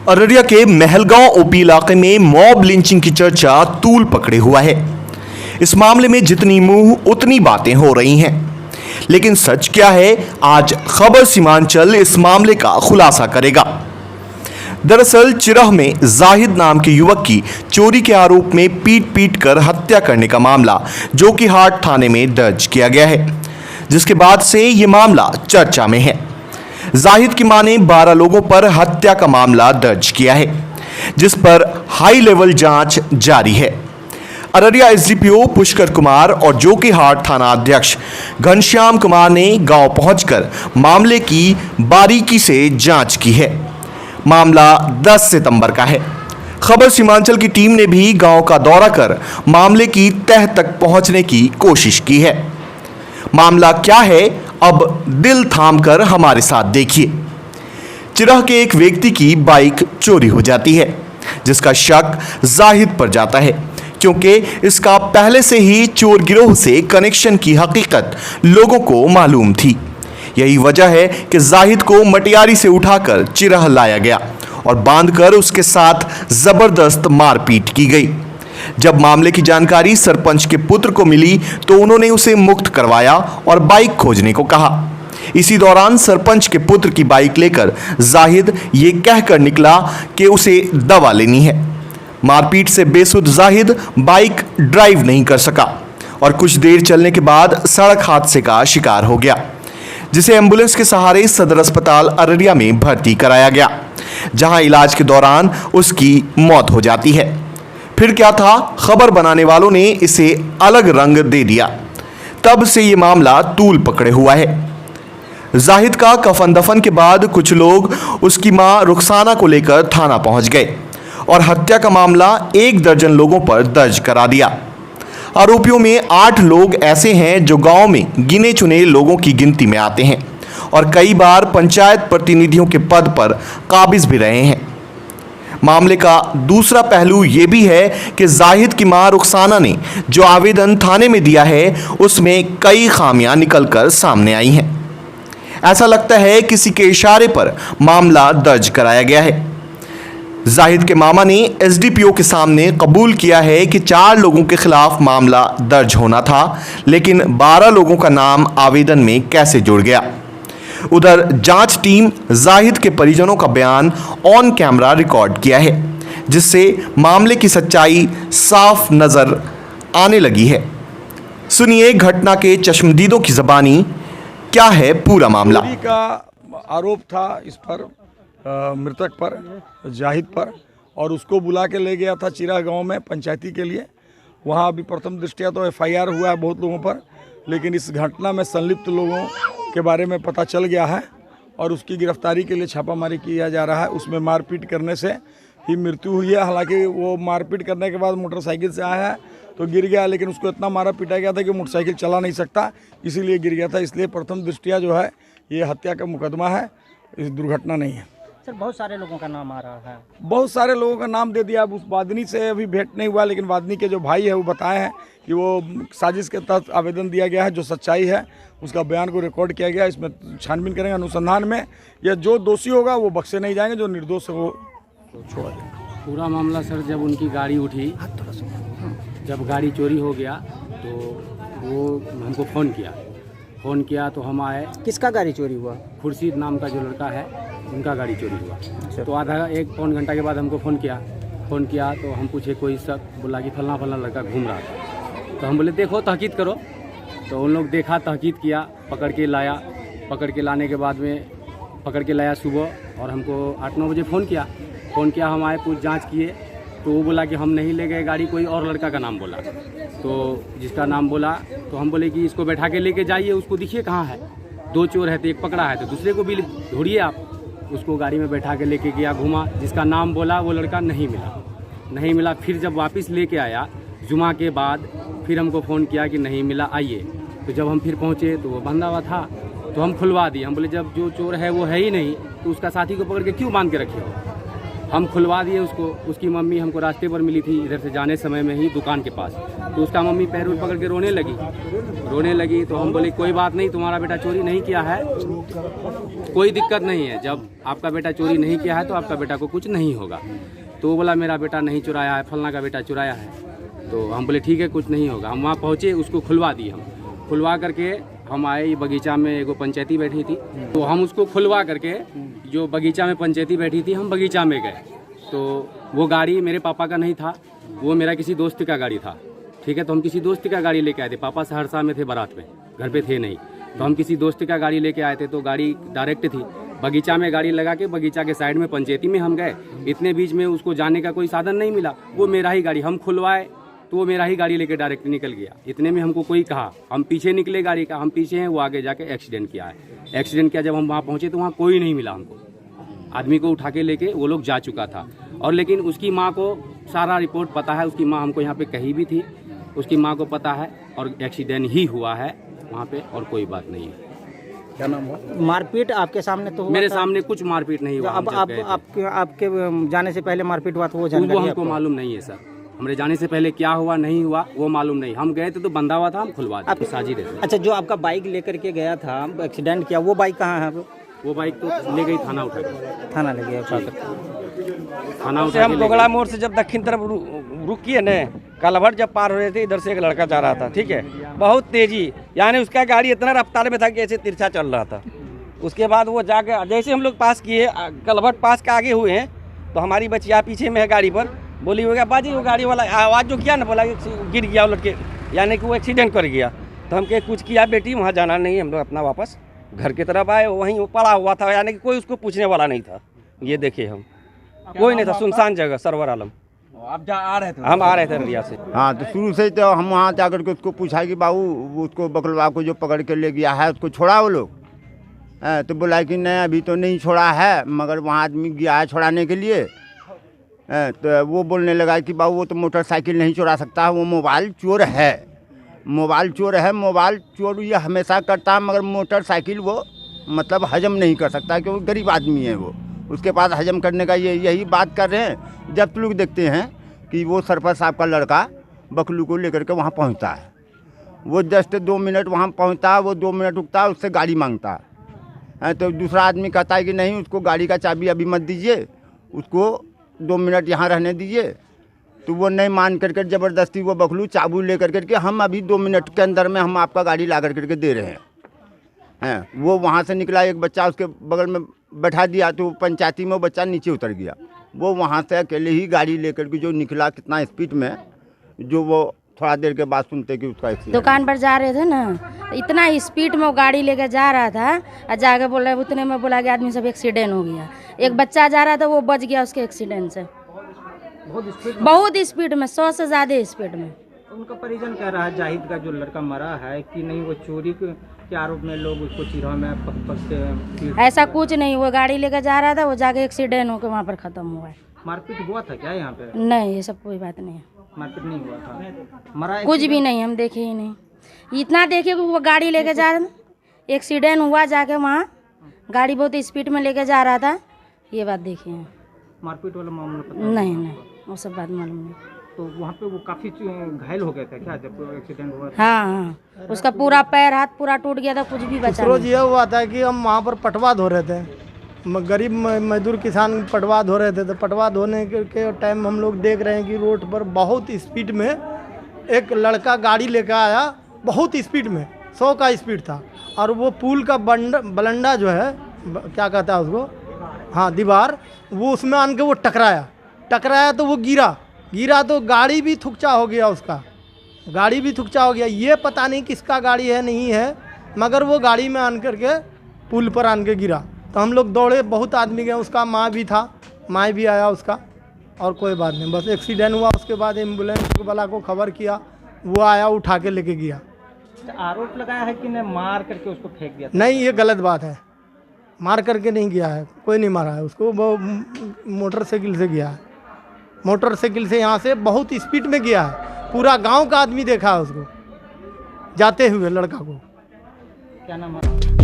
अररिया के महलगांव ओपी इलाके में मॉब लिंचिंग की चर्चा तूल पकड़े हुआ है। इस मामले में जितनी मुंह उतनी बातें हो रही हैं, लेकिन सच क्या है, आज खबर सीमांचल इस मामले का खुलासा करेगा। दरअसल चिरह में जाहिद नाम के युवक की चोरी के आरोप में पीट कर हत्या करने का मामला जोकीहाट थाने में दर्ज किया गया है, जिसके बाद से ये मामला चर्चा में है। जाहिद की मां ने 12 लोगों पर हत्या का मामला दर्ज किया है, जिस पर हाई लेवल जांच जारी है। अररिया एसडीपीओ पुष्कर कुमार और जोकीहाट थाना अध्यक्ष घनश्याम कुमार ने गांव पहुंचकर मामले की बारीकी से जांच की है। मामला 10 सितंबर का है। खबर सीमांचल की टीम ने भी गांव का दौरा कर मामले की तह तक पहुंचने की कोशिश की है। मामला क्या है, अब दिल थाम कर हमारे साथ देखिए। चिरह के एक व्यक्ति की बाइक चोरी हो जाती है, जिसका शक जाहिद पर जाता है, क्योंकि इसका पहले से ही चोर गिरोह से कनेक्शन की हकीकत लोगों को मालूम थी। यही वजह है कि जाहिद को मटियारी से उठाकर चिरह लाया गया और बांधकर उसके साथ जबरदस्त मारपीट की गई। जब मामले की जानकारी सरपंच के पुत्र को मिली तो उन्होंने उसे मुक्त करवाया और बाइक खोजने को कहा। इसी दौरान सरपंच के पुत्र की बाइक लेकर जाहिद ये कहकर निकला कि उसे दवा लेनी है। मारपीट से बेसुध जाहिद बाइक ड्राइव नहीं कर सका और कुछ देर चलने के बाद सड़क हादसे का शिकार हो गया, जिसे एम्बुलेंस के सहारे सदर अस्पताल अररिया में भर्ती कराया गया, जहां इलाज के दौरान उसकी मौत हो जाती है। फिर क्या था, खबर बनाने वालों ने इसे अलग रंग दे दिया। तब से ये मामला तूल पकड़े हुआ है। जाहिद का कफन दफन के बाद कुछ लोग उसकी मां रुखसाना को लेकर थाना पहुंच गए और हत्या का मामला 1 दर्जन लोगों पर दर्ज करा दिया। आरोपियों में 8 लोग ऐसे हैं जो गांव में गिने चुने लोगों की गिनती में आते हैं और कई बार पंचायत प्रतिनिधियों के पद पर काबिज भी रहे हैं। मामले का दूसरा पहलू ये भी है कि जाहिद की मां रुखसाना ने जो आवेदन थाने में दिया है उसमें कई खामियां निकलकर सामने आई हैं। ऐसा लगता है किसी के इशारे पर मामला दर्ज कराया गया है। जाहिद के मामा ने एसडीपीओ के सामने कबूल किया है कि 4 लोगों के खिलाफ मामला दर्ज होना था, लेकिन 12 लोगों का नाम आवेदन में कैसे जुड़ गया। उधर जांच टीम जाहिद के परिजनों का बयान ऑन कैमरा रिकॉर्ड किया है, जिससे मामले की सच्चाई साफ नजर आने लगी है। सुनिए घटना के चश्मदीदों की ज़बानी, क्या है पूरा मामला। चोरी का आरोप था इस पर, मृतक पर, जाहिद पर, और उसको बुला के ले गया था चिरा गांव में पंचायती के लिए। वहां अभी प्रथम दृष्टया तो एफआईआर हुआ है बहुत लोगों पर, लेकिन इस घटना में संलिप्त लोगों के बारे में पता चल गया है और उसकी गिरफ्तारी के लिए छापामारी किया जा रहा है। उसमें मारपीट करने से ही मृत्यु हुई है। हालांकि वो मारपीट करने के बाद मोटरसाइकिल से आया है तो गिर गया, लेकिन उसको इतना मारा पीटा गया था कि मोटरसाइकिल चला नहीं सकता, इसीलिए गिर गया था। इसलिए प्रथम दृष्टया जो है ये हत्या का मुकदमा है, इस दुर्घटना नहीं है। सर, बहुत सारे लोगों का नाम आ रहा है। बहुत सारे लोगों का नाम दे दिया। अब उस वादनी से अभी भेंट नहीं हुआ, लेकिन वादनी के जो भाई है वो बताए हैं कि वो साजिश के तहत आवेदन दिया गया है। जो सच्चाई है उसका बयान को रिकॉर्ड किया गया। इसमें छानबीन करेंगे, अनुसंधान में या जो दोषी होगा वो बख्शे नहीं जाएंगे, जो निर्दोष हो तो छोड़ा जाएगा। पूरा मामला सर, जब उनकी गाड़ी उठी, जब गाड़ी चोरी हो गया तो वो हमको फ़ोन किया तो हम आए। किसका गाड़ी चोरी हुआ? खुर्शीद नाम का जो लड़का है उनका गाड़ी चोरी हुआ। तो आधा 1-पौन घंटा के बाद हमको फ़ोन किया तो हम पूछे कोई शक, बोला कि फलना लड़का घूम रहा था। तो हम बोले देखो तहकीक करो। तो उन लोग देखा, तहकीक किया, पकड़ के लाने के बाद में पकड़ के लाया सुबह, और हमको 8-9 बजे फ़ोन किया। हम आए, कुछ जांच किए तो वो बोला कि हम नहीं ले गए गाड़ी, कोई और लड़का का नाम बोला। तो जिसका नाम बोला तो हम बोले कि इसको बैठा के लेके जाइए, उसको दिखिए कहाँ है। 2 चोर है तो एक पकड़ा है तो दूसरे को भी ढूंढिए आप। उसको गाड़ी में बैठा के लेके गया, घुमा, जिसका नाम बोला वो लड़का नहीं मिला। फिर जब वापस लेके आया जुमा के बाद, फिर हमको फ़ोन किया कि नहीं मिला, आइए। तो जब हम फिर पहुँचे तो वो बंधा हुआ था, तो हम खुलवा दिए। हम बोले जब जो चोर है वो है ही नहीं तो उसका साथी को पकड़ के क्यों बांध के रखे हो। हम खुलवा दिए उसको। उसकी मम्मी हमको रास्ते पर मिली थी इधर से जाने समय में ही दुकान के पास, तो उसका मम्मी पैर उर पकड़ के रोने लगी। तो हम बोले कोई बात नहीं, तुम्हारा बेटा चोरी नहीं किया है, कोई दिक्कत नहीं है। जब आपका बेटा चोरी नहीं किया है तो आपका बेटा को कुछ नहीं होगा। तो वो बोला मेरा बेटा नहीं चुराया है, फलना का बेटा चुराया है। तो हम बोले ठीक है कुछ नहीं होगा। हम वहाँ पहुँचे, उसको खुलवा दिए। हम खुलवा करके हम आए, बगीचा में एगो पंचायती बैठी थी, तो हम उसको खुलवा करके जो बगीचा में पंचायती बैठी थी, हम बगीचा में गए। तो वो गाड़ी मेरे पापा का नहीं था, वो मेरा किसी दोस्त का गाड़ी था। ठीक है, तो हम किसी दोस्त का गाड़ी लेके आए थे। पापा सहरसा में थे बारात में, घर पे थे नहीं। तो हम किसी दोस्त का गाड़ी लेके आए थे, तो गाड़ी डायरेक्ट थी। बगीचा में गाड़ी लगा के बगीचा के साइड में पंचायती में हम गए। इतने बीच में उसको जाने का कोई साधन नहीं मिला। वो मेरा ही गाड़ी, हम खुलवाए तो वो मेरा ही गाड़ी लेके डायरेक्ट निकल गया। इतने में हमको कोई कहा, हम पीछे निकले गाड़ी का, हम पीछे हैं, वो आगे जाके एक्सीडेंट किया है। एक्सीडेंट किया, जब हम वहाँ पहुँचे तो वहाँ कोई नहीं मिला हमको। आदमी को उठा के लेके वो लोग जा चुका था। और लेकिन उसकी माँ को सारा रिपोर्ट पता है, उसकी माँ हमको यहाँ पे कही भी थी, उसकी माँ को पता है। और एक्सीडेंट ही हुआ है वहाँ पे, और कोई बात नहीं है। क्या नाम हुआ? मारपीट आपके सामने तो हुआ मेरे था? सामने कुछ मारपीट नहीं हुआ। अब आपके जाने से पहले मारपीट हुआ तो वो वो जानकारी हमको मालूम नहीं है सर। हमारे जाने से पहले क्या हुआ नहीं हुआ वो मालूम नहीं। हम गए थे तो बंधा हुआ था, हम खुलवा दिए। साजी रहते। अच्छा, जो आपका बाइक लेकर के गया था, एक्सीडेंट किया, वो बाइक कहाँ है अब? वो बाइक तो ले गई थाना उठा के। थाना ले गया उठा कर। थाना से उठा हम के गोगला मोड़ से जब दक्षिण तरफ रुक किए न, कलभट जब पार हो रहे थे, इधर से एक लड़का जा रहा था। ठीक है, बहुत तेजी, यानी उसका गाड़ी इतना रफ्तार में था कि ऐसे तिरछा चल रहा था। उसके बाद वो जाकर जैसे हम लोग पास किए, कलभट पास के आगे हुए हैं, तो हमारी बच्चिया पीछे में है गाड़ी पर, बोली हो गया बाजी, वो गाड़ी वाला आवाज़ जो किया ना, बोला गिर गया उलट के, यानी कि वो एक्सीडेंट कर गया। तो हम कहे कुछ किया बेटी, वहाँ जाना नहीं है, हम लोग अपना वापस घर की तरफ आए। वहीं वो पड़ा हुआ था, यानी कि कोई उसको पूछने वाला नहीं था। ये देखे हम, कोई नहीं था, सुनसान जगह, सरवर आलम। आप आ रहे थे? हम आ रहे थे अररिया से। हाँ, तो शुरू से ही तो हम वहाँ जाकर के उसको पूछा कि बाबू उसको बकलवा को जो पकड़ के ले गया है उसको छोड़ा वो लोग। तो बोला कि नहीं अभी तो नहीं छोड़ा है, मगर वहाँ आदमी गया है छोड़ाने के लिए। तो वो बोलने लगा कि बाबू वो तो मोटरसाइकिल नहीं चुरा सकता, वो मोबाइल चोर है। मोबाइल चोर है, मोबाइल चोर ये हमेशा करता है, मगर मोटरसाइकिल वो मतलब हजम नहीं कर सकता, क्योंकि गरीब आदमी है वो, उसके पास हजम करने का यही बात कर रहे हैं। जब लोग देखते हैं कि वो सरपंच साहब का लड़का बकलू को लेकर के वहाँ पहुँचता है, वो जस्ट 2 मिनट वहाँ पहुँचता है, वो 2 मिनट रुकता है, उससे गाड़ी मांगता है। तो दूसरा आदमी कहता है कि नहीं, उसको गाड़ी का चाबी अभी मत दीजिए, उसको 2 मिनट यहाँ रहने दीजिए। तो वो नहीं मान करके ज़बरदस्ती वो बकलू चाबू ले कर के हम अभी 2 मिनट के अंदर में हम आपका गाड़ी ला कर के दे रहे हैं। वो वहाँ से निकला, एक बच्चा उसके बगल में बैठा दिया, तो पंचायती में वो बच्चा नीचे उतर गया। वो वहाँ से अकेले ही गाड़ी लेकर के जो निकला, कितना स्पीड में, जो वो थोड़ा देर के बाद सुनते कि उसका एक्सीडेंट। दुकान पर जा रहे थे ना, इतना स्पीड में वो गाड़ी लेकर जा रहा था, और जाके बोला, उतने में बोला कि आदमी सब एक्सीडेंट हो गया। एक बच्चा जा रहा था, वो बच गया उसके एक्सीडेंट से। बहुत स्पीड में, 100 से ज़्यादा स्पीड में। उनका परिजन कह रहा है जाहिद का जो लड़का मरा है कि नहीं, वो चोरी के आरोप में लोग उसको चिरहा में पकड़। ऐसा कुछ नहीं, वो गाड़ी लेकर जा रहा था, वो जाके एक्सीडेंट होकर वहाँ पर ख़त्म हुआ है। मारपीट हुआ था क्या यहाँ पे? नहीं, ये सब कोई बात नहीं है, मारपीट नहीं हुआ था, मरा कुछ भी नहीं, हम देखे ही नहीं। इतना देखे कि वो गाड़ी लेके जा रहा था, एक्सीडेंट हुआ जाके वहाँ, गाड़ी बहुत स्पीड में लेके जा रहा था, ये बात देखी है। मारपीट वाला मामला पता नहीं, वो सब बात मालूम नहीं। तो वहाँ पे वो काफ़ी घायल हो गया था क्या जब एक्सीडेंट हुआ? हाँ, उसका पूरा पैर हाथ पूरा टूट गया था, कुछ भी बचा रोज ये हुआ था कि हम वहाँ पर पटवा धो रहे थे, गरीब मजदूर किसान पटवा धो रहे थे। तो पटवा धोने के टाइम हम लोग देख रहे हैं कि रोड पर बहुत स्पीड में एक लड़का गाड़ी लेकर आया, बहुत स्पीड में, 100 का स्पीड था। और वो पुल का बलंडा जो है, क्या कहता है उसको, हाँ दीवार, वो उसमें आन के वो टकराया तो वो गिरा तो गाड़ी भी थुकचा हो गया, उसका गाड़ी भी थुकचा हो गया। ये पता नहीं किसका गाड़ी है नहीं है, मगर वो गाड़ी में आन करके पुल पर आन के गिरा। तो हम लोग दौड़े, बहुत आदमी गए, उसका माँ भी था, माँ भी आया उसका, और कोई बात नहीं, बस एक्सीडेंट हुआ। उसके बाद एम्बुलेंस वाला को खबर किया, वो आया, उठा के लेके गया। आरोप लगाया है कि ने मार करके उसको फेंक दिया? नहीं, ये गलत बात है, मार करके नहीं गया है, कोई नहीं मारा है उसको, वो मोटरसाइकिल से गया है, मोटरसाइकिल से यहाँ से बहुत स्पीड में गया है। पूरा गांव का आदमी देखा है उसको जाते हुए, लड़का को। क्या नाम है?